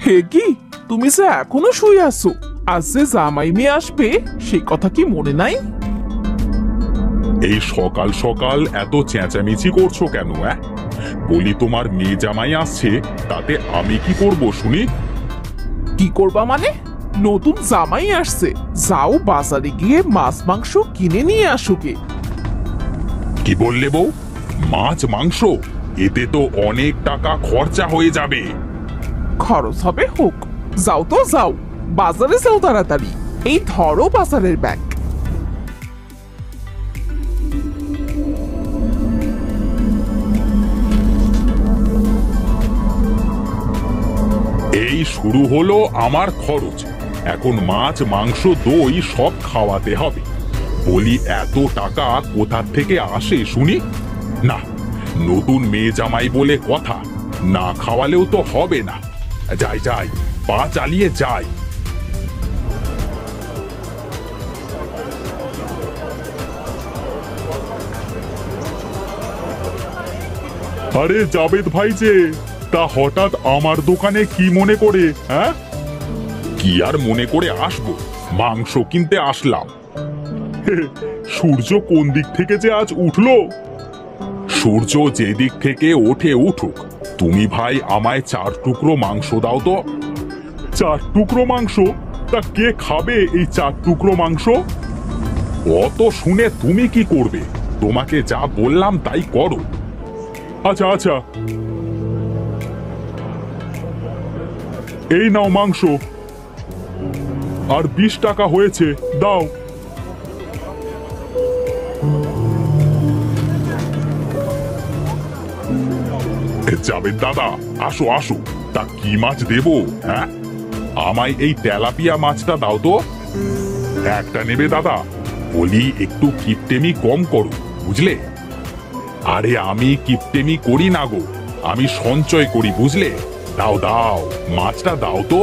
হে কি, তুমি যে এখনো শুয়ে আছো? আজ যে জামাই মেয়ে আসবে সে কথা কি মনে নাই? এই সকাল সকাল এত চেঁচামেচি করছো কেন? বলি তোমার মেয়ে জামাই আসছে, তাতে আমি কি করব শুনি? কি করবা মানে? নতুন জামাই আসছে, যাও বাজারে গিয়ে মাছ মাংস কিনে নিয়ে আসো গে। কি বললে বউ? মাছ মাংস? এতে তো অনেক টাকা খরচা হয়ে যাবে। খরচ হবে হোক, যাও তো যাও, বাজারে যাও তাড়াতাড়ি। এই ধরো বাজারের ব্যাগ। এই শুরু হলো আমার খরচ। এখন মাছ মাংস দই সব খাওয়াতে হবে। বলি এত টাকা কোথা থেকে আসে শুনি? না, নতুন মেয়ে জামাই বলে কথা, না খাওয়ালেও তো হবে না। যাই যাই, পা চালিয়ে যাই। আরে জাবেদ ভাই যে, তা হঠাৎ আমার দোকানে কি মনে করে? কি আর মনে করে আসবো, মাংস কিনতে আসলাম। সূর্য কোন দিক থেকে যে আজ উঠলো? সূর্য যে দিক থেকে ওঠে উঠুক, তুমি ভাই আমায় 4 টুকরো মাংস দাও তো। 4 টুকরো মাংস? তা কে খাবে এই 4 টুকরো মাংস? অত শুনে তুমি কি করবে? তোমাকে যা বললাম তাই করো। আচ্ছা আচ্ছা, এই নাও মাংস, আর 20 টাকা হয়েছে, দাও। যাবেন দাদা, আসো আসো, তা কি মাছ দেবো? আমায় এই তেলাপিয়া মাছটা দাও তো। একটা নেবে দাদা? বলি একটু কিপটেমি কম করো, বুঝলে? আরে আমি কিপটেমি করি না গো, আমি সঞ্চয় করি, বুঝলে? দাও দাও, মাছটা দাও তো।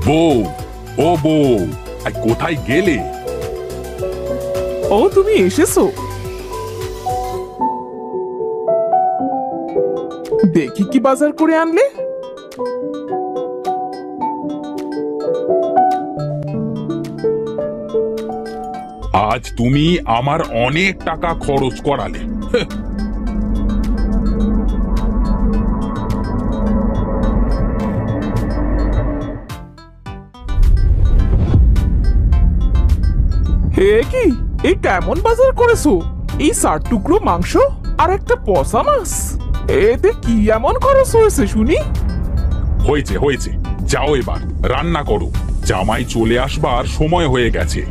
বউ, ও বউ, কোথায় গেলে? ও, তুমি এসেছো? দেখি কি বাজার করে আনলে। আজ তুমি আমার অনেক টাকা খরচ করালে। হে কি, এই কেমন বাজার করেছো? এই 4 টুকরো মাংস আর একটা পচা মাছ, এতে কি এমন খরচ হয়েছে শুনি? হয়েছে হয়েছে, যাও এবার রান্না করো, জামাই চলে আসবার সময় হয়ে গেছে।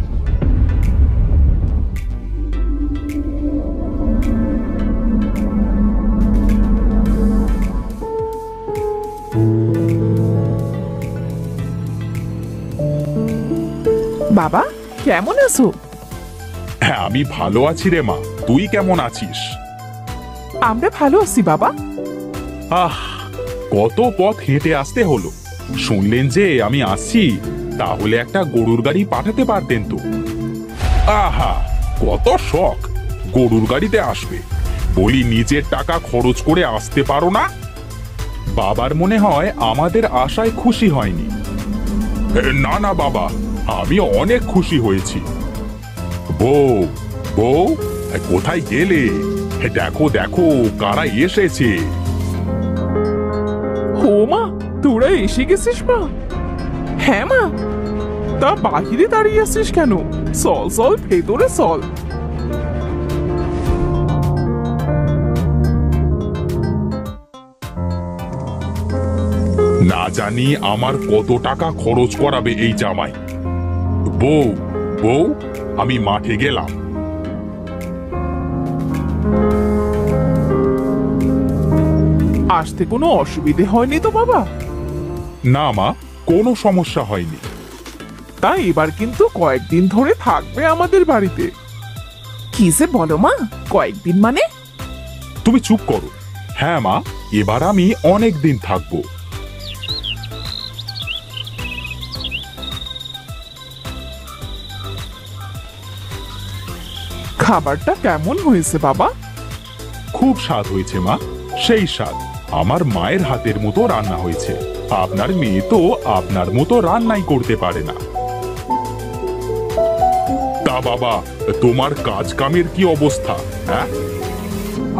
বাবা, কেমন আছো? হ্যাঁ, আমি ভালো আছি রে মা, তুই কেমন আছিস? আমরা ভালো আছি বাবা। কত পথ হেঁটে আসতে হলো। শুনলেন যে আমি আসছি, তাহলে একটা গরুর গাড়ি পাঠাতে পারতেন তো। আহা, কত শখ গরুর গাড়িতে আসবে। বলি নিজের টাকা খরচ করে আসতে পারো না? বাবার মনে হয় আমাদের আশায় খুশি হয়নি। না না বাবা, আমি অনেক খুশি হয়েছি। বউ, বউ, কোথায় গেলে? দেখো দেখো কারা এসেছে। ও মা, তোরা এসে গেছিস মা? হ্যাঁ মা, তা বাহিরে দাঁড়িয়ে আছিস কেন? চল চল, ভেতরে চল। না জানি আমার কত টাকা খরচ করাবে এই জামাই। বউ, বউ, আমি মাঠে গেলাম। আসতে কোনো অসুবিধে হয়নি তো বাবা? না মা, কোনো সমস্যা হয়নি। তাই এবার কিন্তু কয়েকদিন ধরে থাকবে আমাদের বাড়িতে। কি যে বলো মা, কয়েকদিন মানে? তুমি চুপ করো। হ্যাঁ মা, এবার আমি অনেক দিন থাকবো। খাবারটা কেমন হয়েছে বাবা? খুব স্বাদ হয়েছে মা, সেই স্বাদ। আমার মায়ের হাতের মতো রান্না হয়েছে। আপনার মেয়ে তো আপনার মতো রান্নাই করতে পারে না। তা বাবা, তোমার কাজ কামের কি অবস্থা? হ্যাঁ,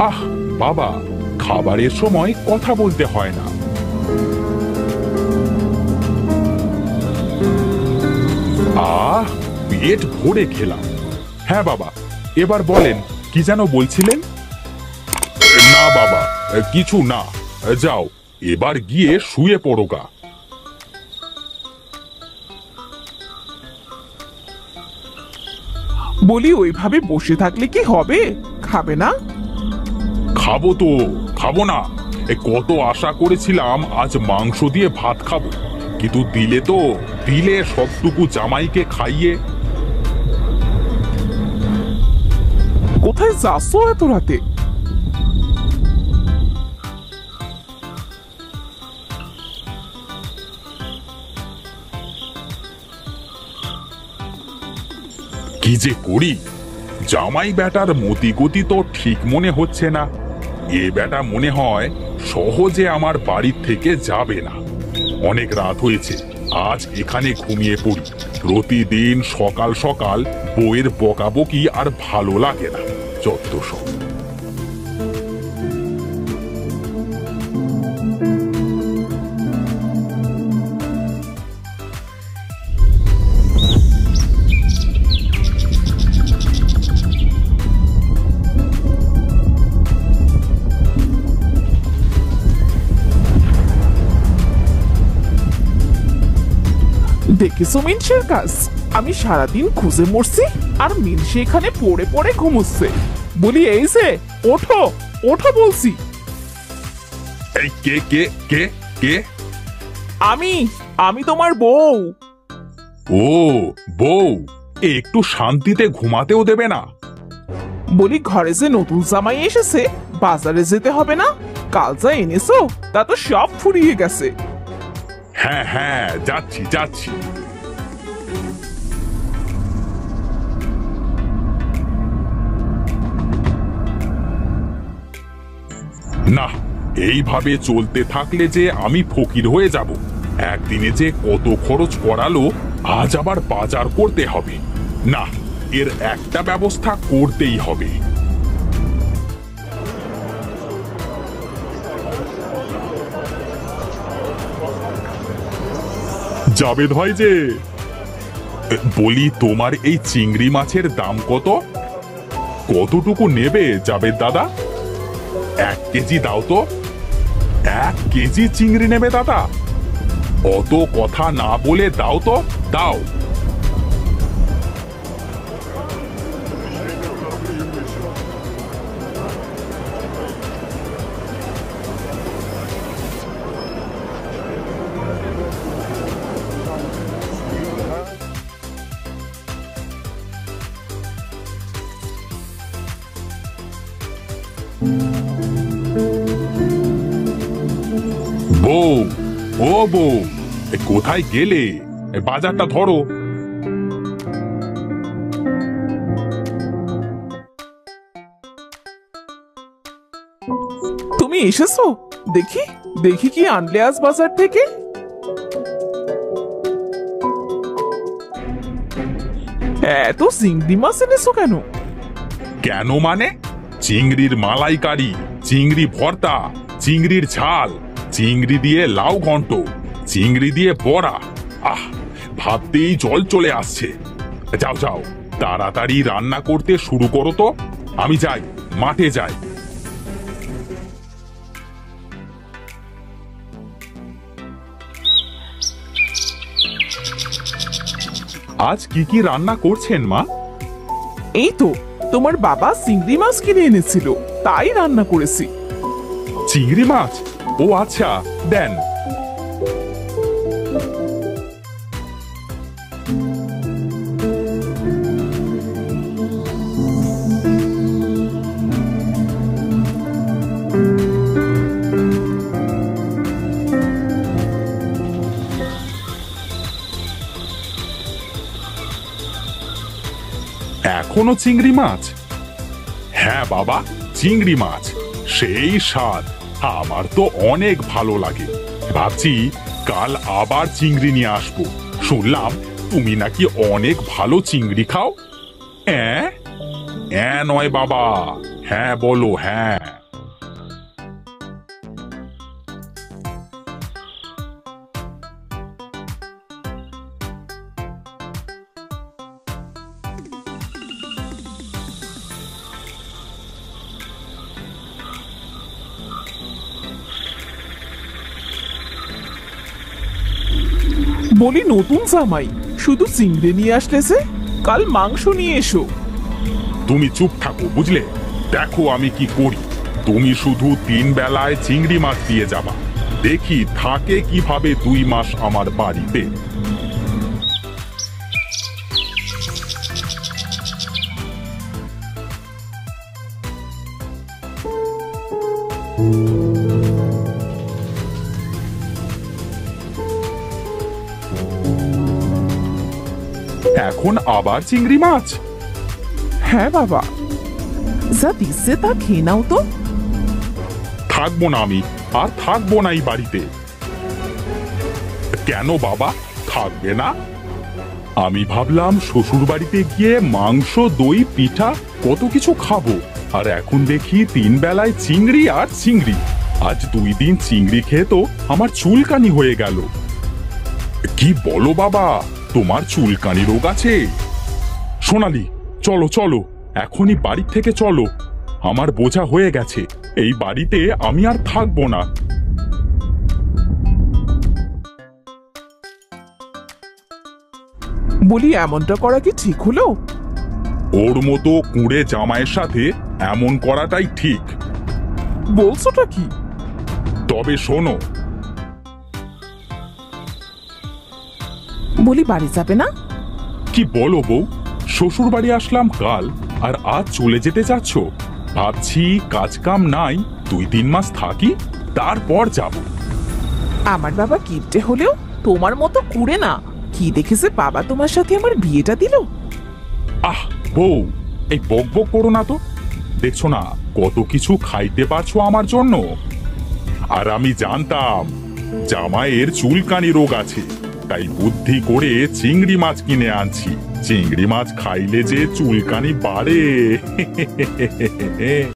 আহ বাবা, খাবারের সময় কথা বলতে হয় না। আহ, পেট ভরে খেলাম। হ্যাঁ বাবা, এবার বলেন, কি যেন বলছিলেন? না বাবা, কিছু না। যাও, এবার গিয়ে শুয়ে পড়ো গা। বলি ওইভাবে বসে থাকলে কি হবে? খাবে না? খাবো তো, খাবো না? কত আশা করেছিলাম আজ মাংস দিয়ে ভাত খাবো, কিন্তু দিলে সবটুকু জামাইকে খাইয়ে। কোথায় যাচ্ছ এত রাতে? কি যে করি, জামাই বেটার মতি গতি তো ঠিক মনে হচ্ছে না। এ বেটা মনে হয় সহজে আমার বাড়ির থেকে যাবে না। অনেক রাত হয়েছে, আজ এখানে ঘুমিয়ে পড়ি। প্রতিদিন সকাল সকাল বউয়ের বকাবকি আর ভালো লাগে না। যত সব। দেখেছো মিনসের কাজ? আমি সারাদিন খুঁজে মরছি আর মিনসে এখানে পড়ে পড়ে ঘুমোচ্ছে। বলি এই যে, ওঠো ওঠো বলছি। এই কে কে কে কে? আমি তোমার বউ। ও বউ, একটু শান্তিতে ঘুমাতেও দেবে না? বলি ঘরে যে নতুন জামাই এসেছে, বাজারে যেতে হবে না? কাল যা এনেছো তা তো সব ফুরিয়ে গেছে। হ্যাঁ হ্যাঁ, যাচ্ছি যাচ্ছি। না, এইভাবে চলতে থাকলে যে আমি ফকির হয়ে যাব। একদিনে যে কত খরচ করালো, আজ আবার বাজার করতে হবে। না, এর একটা ব্যবস্থা করতেই হবে। জাবেদ ভাই যে, বলি তোমার এই চিংড়ি মাছের দাম কত? কতটুকু নেবে জাবেদ দাদা? 1 কেজি দাও তো। 1 কেজি চিংড়ি নেবে দাদা? অত কথা না বলে দাও তো, দাও। বউ, ও বউ, কোথায় গেলে? বাজারটা ধরো। তুমি এসেছো? দেখি দেখি কি আনলে আজ বাজার থেকে। এত চিংড়ি মাছ এনেছো কেন? কেন মানে? চিংড়ির মালাইকারি, চিংড়ি ভর্তা, চিংড়ির ঝাল, চিংড়ি দিয়ে লাউ ঘন্ট, চিংড়ি দিয়ে বড়া। আহ, ভাবতেই জল চলে আসছে। যাও যাও, তাড়াতাড়ি রান্না করতে শুরু করো তো। আমি যাই, মাঠে যাই। আজ কি কি রান্না করছেন মা? এই তো তোমার বাবা চিংড়ি মাছ কিনে এনেছিল, তাই রান্না করেছি। চিংড়ি মাছ? ও আচ্ছা, দেন। এখনো চিংড়ি মাছ? হ্যাঁ বাবা, চিংড়ি মাছ সেই স্বাদ, আমার তো অনেক ভালো লাগে। ভাবছি কাল আবার চিংড়ি নিয়ে আসবো। শুনলাম তুমি নাকি অনেক ভালো চিংড়ি খাও। হ্যাঁ হ্যাঁ নয় বাবা, হ্যাঁ বলো হ্যাঁ। বলি নতুন জামাই শুধু চিংড়ি নিয়ে আসতেছে, কাল মাংস নিয়ে এসো। তুমি চুপ থাকো বুঝলে? দেখো আমি কি করি। তুমি শুধু 3 বেলায় চিংড়ি মাছ দিয়ে যাবা, দেখি থাকে কিভাবে 2 মাস আমার বাড়িতে। এখন আবার চিংড়ি মাছ? হ্যাঁ বাবা, যা দিচ্ছে তা খেয়ে নাও তো। থাকবো না আমি, আর থাকবো না এই বাড়িতে। কেন বাবা থাকবে না? আমি ভাবলাম শ্বশুর বাড়িতে গিয়ে মাংস, দই, পিঠা কত কিছু খাবো, আর এখন দেখি 3 বেলায় চিংড়ি আর চিংড়ি। আজ 2 দিন চিংড়ি খেয়ে তো আমার চুলকানি হয়ে গেল। কি বলো বাবা, তোমার চুলকানি রোগ আছে? সোনালি চলো চলো, এখনই বাড়ি থেকে চলো। আমার বোঝা হয়ে গেছে, এই বাড়িতে আমি আর থাকবো না। বলি এমনটা করা কি ঠিক হলো? ওর মতো কুঁড়ে জামাইয়ের সাথে এমন করাটাই ঠিক। বলছোটা কি? তবে শোনো, বলি বাড়ি যাবে না? কি বলো বউ, শ্বশুর বাড়ি আসলাম কাল, আর আজ চলে যেতে চাচ্ছ? ভাবছি কাজ কাম নাই, 2-3 মাস থাকি, তারপর যাব। আমার বাবা কিপটে হলেও তোমার মতো কুড়ে না। কি দেখেছে বাবা তোমার সাথে আমার বিয়েটা দিল? আহ বউ, এই বক বক করো না তো। দেখছো না কত কিছু খাইতে পারছো আমার জন্য। আর আমি জানতাম জামাইয়ের চুলকানি রোগ আছে, তাই বুদ্ধি করে চিংড়ি মাছ কিনে আনছি। চিংড়ি মাছ খাইলে যে চুলকানি বাড়ে।